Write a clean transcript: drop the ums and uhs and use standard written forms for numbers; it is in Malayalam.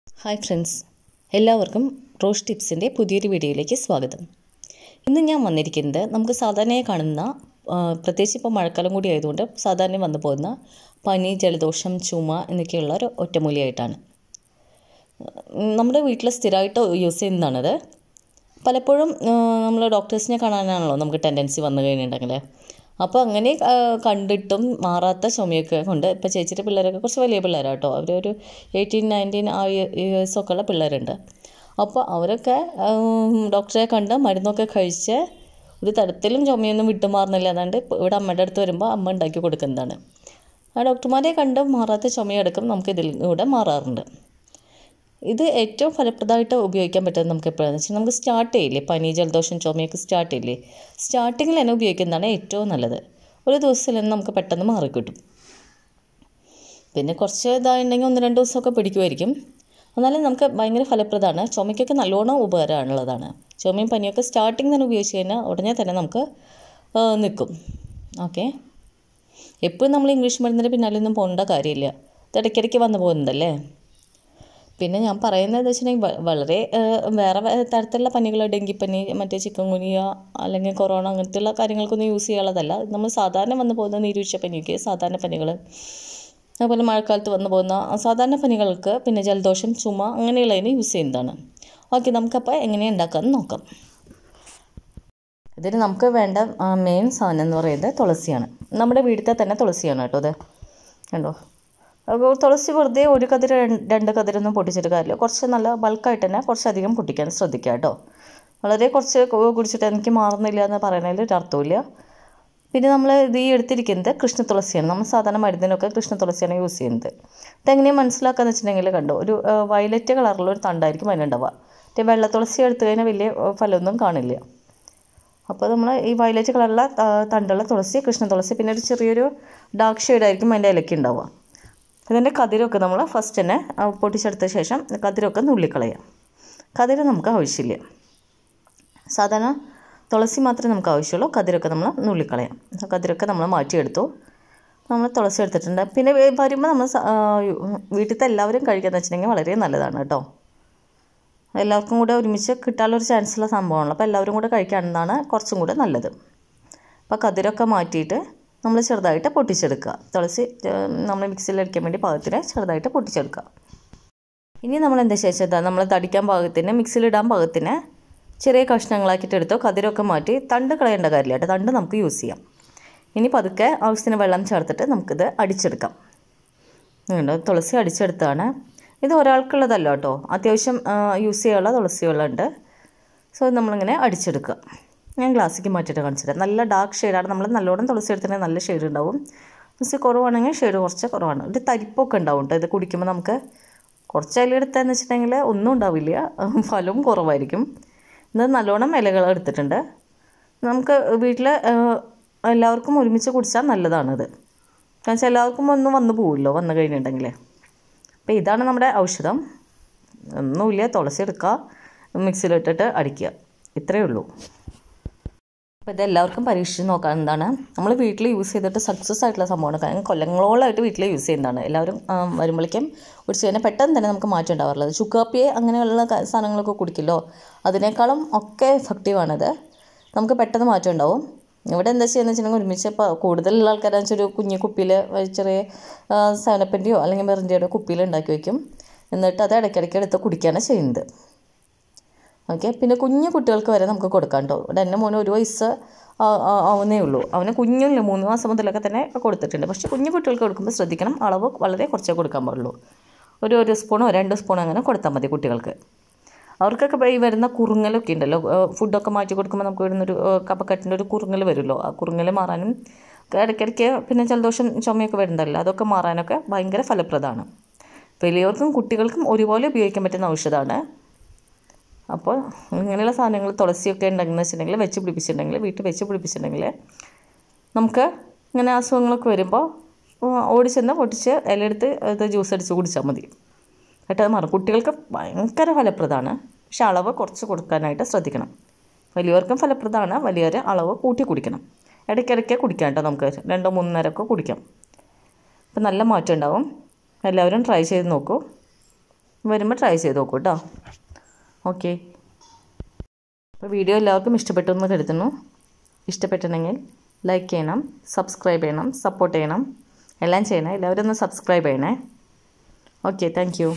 ഹായ് ഫ്രണ്ട്സ്, എല്ലാവർക്കും റോഷ് ടിപ്സിൻ്റെ പുതിയൊരു വീഡിയോയിലേക്ക് സ്വാഗതം. ഇന്ന് ഞാൻ വന്നിരിക്കുന്നത് നമുക്ക് സാധാരണയായി കാണുന്ന പ്രത്യേകിച്ച് ഇപ്പോൾ മഴക്കാലം കൂടി ആയതുകൊണ്ട് സാധാരണ വന്നു പോകുന്ന പനി, ജലദോഷം, ചുമ എന്നൊക്കെയുള്ള ഒരു ഒറ്റമൂലിയായിട്ടാണ്. നമ്മുടെ വീട്ടിൽ സ്ഥിരമായിട്ട് യൂസ് ചെയ്യുന്നതാണത്. പലപ്പോഴും നമ്മൾ ഡോക്ടേഴ്സിനെ കാണാനാണല്ലോ നമുക്ക് ടെൻഡൻസി വന്നു കഴിഞ്ഞിട്ടുണ്ടെങ്കിൽ. അപ്പോൾ അങ്ങനെ കണ്ടിട്ടും മാറാത്ത ചുമയൊക്കെ കൊണ്ട് ഇപ്പോൾ ചേച്ചിയുടെ പിള്ളേരൊക്കെ കുറച്ച് വലിയ പിള്ളേരാണ് കേട്ടോ. അവരൊരു 18-19 ആ ഇയേഴ്സൊക്കെ ഉള്ള പിള്ളേരുണ്ട്. അപ്പോൾ അവരൊക്കെ ഡോക്ടറെ കണ്ട് മരുന്നൊക്കെ കഴിച്ച് ഒരു തരത്തിലും ചുമയൊന്നും വിട്ടുമാറുന്നില്ല. അതുകൊണ്ട് ഇവിടെ അമ്മയുടെ അടുത്ത് വരുമ്പോൾ അമ്മ ഉണ്ടാക്കി കൊടുക്കുന്നതാണ്. ആ ഡോക്ടർമാരെ കണ്ട് മാറാത്ത ചുമയടക്കം നമുക്ക് ഇതിലൂടെ മാറാറുണ്ട്. ഇത് ഏറ്റവും ഫലപ്രദമായിട്ട് ഉപയോഗിക്കാൻ പറ്റുന്നത് നമുക്ക് എപ്പോഴാണെന്ന് വെച്ചാൽ നമുക്ക് സ്റ്റാർട്ട് ചെയ്യില്ലേ, പനി, ജലദോഷം, ചുമയൊക്കെ സ്റ്റാർട്ട് ചെയ്യില്ലേ, സ്റ്റാർട്ടിങ്ങിൽ തന്നെ ഉപയോഗിക്കുന്നതാണ് ഏറ്റവും നല്ലത്. ഒരു ദിവസത്തിൽ തന്നെ നമുക്ക് പെട്ടെന്ന് മാറിക്കിട്ടും. പിന്നെ കുറച്ച് ഇതായിട്ടുണ്ടെങ്കിൽ 1-2 ദിവസമൊക്കെ പിടിക്കുമായിരിക്കും. എന്നാലും നമുക്ക് ഭയങ്കര ഫലപ്രദമാണ്. ചുമയ്ക്കൊക്കെ നല്ലോണം ഉപകാരമുള്ളതാണ്. ചുമയും പനിയൊക്കെ സ്റ്റാർട്ടിങ് തന്നെ ഉപയോഗിച്ച് കഴിഞ്ഞാൽ ഉടനെ തന്നെ നമുക്ക് നിൽക്കും. ഓക്കെ, എപ്പോഴും നമ്മൾ ഇംഗ്ലീഷ് മരുന്നിൻ്റെ പിന്നാലെയൊന്നും പോകേണ്ട കാര്യമില്ല. ഇത് ഇടയ്ക്കിടയ്ക്ക് വന്നു പോകുന്നതല്ലേ. പിന്നെ ഞാൻ പറയുന്നത് വെച്ചിട്ടുണ്ടെങ്കിൽ വളരെ വേറെ തരത്തിലുള്ള പനികൾ, ഡെങ്കിപ്പനി, മറ്റേ ചിക്കൻ ഗുനിയ അല്ലെങ്കിൽ കൊറോണ അങ്ങനത്തെയുള്ള കാര്യങ്ങൾക്കൊന്നും യൂസ് ചെയ്യാനുള്ളതല്ല. നമ്മൾ സാധാരണ വന്നു പോകുന്ന നീരുവീഴ്ച പനിക്ക്, സാധാരണ പനികൾ, അതുപോലെ മഴക്കാലത്ത് വന്നു പോകുന്ന സാധാരണ പനികൾക്ക്, പിന്നെ ജലദോഷം, ചുമ അങ്ങനെയുള്ളതിന് യൂസ് ചെയ്യുന്നതാണ്. ഓക്കെ, നമുക്കപ്പോൾ എങ്ങനെ ഉണ്ടാക്കാമെന്ന് നോക്കാം. ഇതിന് നമുക്ക് വേണ്ട മെയിൻ സാധനം എന്ന് പറയുന്നത് തുളസിയാണ്. നമ്മുടെ വീട്ടിൽ തന്നെ തുളസിയാണ് കേട്ടോ. അത് കണ്ടോ, അപ്പോൾ തുളസി വെറുതെ ഒരു കതിര് 2 കതിരൊന്നും പൊട്ടിച്ചെടുക്കാറില്ല. കുറച്ച് നല്ല ബൾക്കായിട്ട് തന്നെ കുറച്ചധികം പൊട്ടിക്കാൻ ശ്രദ്ധിക്കുക കേട്ടോ. വളരെ കുറച്ച് കുടിച്ചിട്ട് എനിക്ക് മാറുന്നില്ല എന്ന് പറയുന്നതിൽ ഒരു അർത്ഥമില്ല. പിന്നെ നമ്മൾ ഇത് എടുത്തിരിക്കുന്നത് കൃഷ്ണ തുളസിയാണ്. നമ്മൾ സാധാരണ മരുന്നിനൊക്കെ കൃഷ്ണ തുളസിയാണ് യൂസ് ചെയ്യുന്നത്. ഇതെങ്ങനെയാണ് മനസ്സിലാക്കാന്ന് വെച്ചിട്ടുണ്ടെങ്കിൽ കണ്ടോ, ഒരു വയലറ്റ് കളറുള്ള ഒരു തണ്ടായിരിക്കും അതിനുണ്ടാവുക. മറ്റേ വെള്ള തുളസി എടുത്തു കഴിഞ്ഞാൽ വലിയ ഫലമൊന്നും കാണില്ല. അപ്പോൾ നമ്മൾ ഈ വയലറ്റ് കളറുള്ള തണ്ടുള്ള തുളസി, കൃഷ്ണ തുളസി, പിന്നെ ഒരു ചെറിയൊരു ഡാർക്ക് ഷെയ്ഡായിരിക്കും അതിൻ്റെ ഇലയ്ക്ക് ഉണ്ടാവുക. ഇതിൻ്റെ കതിരൊക്കെ നമ്മൾ ഫസ്റ്റ് തന്നെ പൊട്ടിച്ചെടുത്ത ശേഷം കതിരൊക്കെ നുള്ളിക്കളയാം. കതിര് നമുക്ക് ആവശ്യമില്ല. സാധാരണ തുളസി മാത്രമേ നമുക്ക് ആവശ്യമുള്ളൂ. കതിരൊക്കെ നമ്മൾ നുള്ളിക്കളയാം. കതിരൊക്കെ നമ്മൾ മാറ്റിയെടുത്തു. നമ്മൾ തുളസി എടുത്തിട്ടുണ്ട്. പിന്നെ വരുമ്പോൾ നമ്മൾ വീട്ടിലത്തെ എല്ലാവരും കഴിക്കാമെന്ന് വെച്ചിട്ടുണ്ടെങ്കിൽ വളരെ നല്ലതാണ് കേട്ടോ. എല്ലാവർക്കും കൂടെ ഒരുമിച്ച് കിട്ടാനുള്ളൊരു ചാൻസുള്ള സംഭവമാണല്ലോ. അപ്പോൾ എല്ലാവരും കൂടെ കഴിക്കാമെന്നാണ് കുറച്ചും കൂടെ നല്ലത്. അപ്പോൾ കതിരൊക്കെ മാറ്റിയിട്ട് നമ്മൾ ചെറുതായിട്ട് പൊട്ടിച്ചെടുക്കുക. തുളസി നമ്മൾ മിക്സിയിൽ അടിക്കാൻ വേണ്ടി പാകത്തിന് ചെറുതായിട്ട് പൊട്ടിച്ചെടുക്കുക. ഇനി നമ്മൾ എന്താ ചെയ്താൽ നമ്മൾ തടിക്കാൻ പാകത്തിന്, മിക്സിയിലിടാൻ പാകത്തിന് ചെറിയ കഷ്ണങ്ങളാക്കിയിട്ട് എടുത്തോ. കതിരൊക്കെ മാറ്റി തണ്ട് കളയേണ്ട കാര്യമില്ല കേട്ടോ. തണ്ട് നമുക്ക് യൂസ് ചെയ്യാം. ഇനി പതുക്കെ ആവശ്യത്തിന് വെള്ളം ചേർത്തിട്ട് നമുക്കിത് അടിച്ചെടുക്കാം. തുളസി അടിച്ചെടുത്താണ്. ഇത് ഒരാൾക്കുള്ളതല്ല കേട്ടോ, അത്യാവശ്യം യൂസ് ചെയ്യാനുള്ള തുളസി വെള്ളമുണ്ട്. സോ നമ്മളിങ്ങനെ അടിച്ചെടുക്കുക. ഞാൻ ഗ്ലാസ്സിലേക്ക് മാറ്റിയിട്ട് കാണിച്ചിട്ട്. നല്ല ഡാർക്ക് ഷെയ്ഡാണ്. നമ്മൾ നല്ലോണം തുളസി എടുത്തിട്ടുണ്ടെങ്കിൽ നല്ല ഷെയ്ഡ് ഉണ്ടാവും. തുളസി കുറവാണെങ്കിൽ ഷെയ്ഡ് കുറച്ച് കുറവാണ്. ഒരു തരിപ്പൊക്കെ ഉണ്ടാവും കേട്ടോ. ഇത് കുടിക്കുമ്പോൾ നമുക്ക് കുറച്ച് ഇല എടുത്തതെന്ന് വെച്ചിട്ടുണ്ടെങ്കിൽ ഒന്നും ഉണ്ടാവില്ല, ഫലവും കുറവായിരിക്കും. ഇത് നല്ലോണം ഇലകൾ എടുത്തിട്ടുണ്ട്. നമുക്ക് വീട്ടിൽ എല്ലാവർക്കും ഒരുമിച്ച് കുടിച്ചാൽ നല്ലതാണിത്. കാരണം വെച്ചാൽ എല്ലാവർക്കും ഒന്നും വന്നു പോവില്ലോ വന്നു കഴിഞ്ഞിട്ടുണ്ടെങ്കിൽ. അപ്പോൾ ഇതാണ് നമ്മുടെ ഔഷധം. ഒന്നുമില്ല, തുളസി എടുക്കുക, മിക്സിയിലിട്ടിട്ട് അടിക്കുക, ഇത്രയേ ഉള്ളൂ. അപ്പോൾ ഇതെല്ലാവർക്കും പരീക്ഷിച്ച് നോക്കാവുന്നതാണ്. നമ്മൾ വീട്ടിൽ യൂസ് ചെയ്തിട്ട് സക്സസ് ആയിട്ടുള്ള സംഭവമാണ്. കാരണം കൊല്ലങ്ങളോളമായിട്ട് വീട്ടിൽ യൂസ് ചെയ്യുന്നതാണ്. എല്ലാവരും വരുമ്പോഴേക്കും കുടിച്ച് കഴിഞ്ഞാൽ പെട്ടെന്ന് തന്നെ നമുക്ക് മാറ്റം ഉണ്ടാവാറുള്ളത്. ചുക്കാപ്പിയെ അങ്ങനെയുള്ള സാധനങ്ങളൊക്കെ കുടിക്കില്ലോ, അതിനേക്കാളും ഒക്കെ എഫക്റ്റീവാണിത്. നമുക്ക് പെട്ടെന്ന് മാറ്റം ഉണ്ടാവും. ഇവിടെ എന്താ ചെയ്യുന്നത് വെച്ചിട്ടുണ്ടെങ്കിൽ ഒരുമിച്ച് ഇപ്പോൾ കൂടുതലുള്ള ആൾക്കാരെന്ന് വെച്ചാൽ ഒരു കുഞ്ഞു കുപ്പിയിൽ ചെറിയ സേനപ്പിൻ്റെയോ അല്ലെങ്കിൽ മെറിൻ്റെയോ കുപ്പിയിൽ ഉണ്ടാക്കി വയ്ക്കും. എന്നിട്ട് അത് ഇടയ്ക്കിടയ്ക്ക് എടുത്ത് കുടിക്കുകയാണ് ചെയ്യുന്നത്. ഓക്കെ, പിന്നെ കുഞ്ഞു കുട്ടികൾക്ക് വരെ നമുക്ക് കൊടുക്കാം കേട്ടോ. ഇവിടെ എൻ്റെ മോന് 1 വയസ്സ് ആവുന്നേ ഉള്ളൂ. അവന് കുഞ്ഞില്ല, 3 മാസം മുതലൊക്കെ തന്നെ കൊടുത്തിട്ടുണ്ട്. പക്ഷേ കുഞ്ഞു കുട്ടികൾക്ക് കൊടുക്കുമ്പോൾ ശ്രദ്ധിക്കണം, അളവ് വളരെ കുറച്ചേ കൊടുക്കാൻ പാടുള്ളൂ. ഒരു സ്പൂണോ 2 സ്പൂണോ അങ്ങനെ കൊടുത്താൽ മതി കുട്ടികൾക്ക്. അവർക്കൊക്കെ ഈ വരുന്ന കുറുങ്ങലൊക്കെ ഉണ്ടല്ലോ, ഫുഡൊക്കെ മാറ്റി കൊടുക്കുമ്പോൾ നമുക്ക് വരുന്നൊരു കഫക്കെട്ടിൻ്റെ ഒരു കുറുങ്ങൽ വരുമല്ലോ, ആ കുറുങ്ങൽ മാറാനും ഇടയ്ക്കിടയ്ക്ക് പിന്നെ ജലദോഷം ചുമയൊക്കെ വരുന്നുണ്ടല്ലോ, അതൊക്കെ മാറാനൊക്കെ ഭയങ്കര ഫലപ്രദമാണ്. വലിയവർക്കും കുട്ടികൾക്കും ഒരുപോലെ ഉപയോഗിക്കാൻ പറ്റുന്ന ഔഷധമാണ്. അപ്പോൾ ഇങ്ങനെയുള്ള സാധനങ്ങൾ തുളസിയൊക്കെ ഉണ്ടെന്ന് വെച്ചിട്ടുണ്ടെങ്കിൽ വീട്ടിൽ വെച്ച് പിടിപ്പിച്ചിട്ടുണ്ടെങ്കിൽ നമുക്ക് ഇങ്ങനെ അസുഖങ്ങളൊക്കെ വരുമ്പോൾ ഓടിച്ചെന്ന് പൊട്ടിച്ച് ഇലയെടുത്ത് ഇത് ജ്യൂസ് അടിച്ച് കുടിച്ചാൽ മതി കേട്ടോ. അത് മാറും. കുട്ടികൾക്ക് ഭയങ്കര ഫലപ്രദമാണ്. പക്ഷെ അളവ് കുറച്ച് കൊടുക്കാനായിട്ട് ശ്രദ്ധിക്കണം. വലിയവർക്കും ഫലപ്രദമാണ്, വലിയൊരു അളവ് കൂട്ടി കുടിക്കണം. ഇടയ്ക്കിടയ്ക്ക് കുടിക്കാം കേട്ടോ. നമുക്ക് 2-3 നേരമൊക്കെ കുടിക്കാം. അപ്പോൾ നല്ല മാറ്റം ഉണ്ടാവും. എല്ലാവരും ട്രൈ ചെയ്ത് നോക്കൂ. വരുമ്പോൾ ട്രൈ ചെയ്ത് നോക്കൂ കേട്ടോ. ഓക്കെ, അപ്പോൾ വീഡിയോ എല്ലാവർക്കും ഇഷ്ടപ്പെട്ടു എന്ന് കരുതുന്നു. ഇഷ്ടപ്പെട്ടിട്ടുണ്ടെങ്കിൽ ലൈക്ക് ചെയ്യണം, സബ്സ്ക്രൈബ് ചെയ്യണം, സപ്പോർട്ട് ചെയ്യണം, എല്ലാം ചെയ്യണേ. എല്ലാവരും ഒന്ന് സബ്സ്ക്രൈബ് ചെയ്യണേ. Okay, thank you.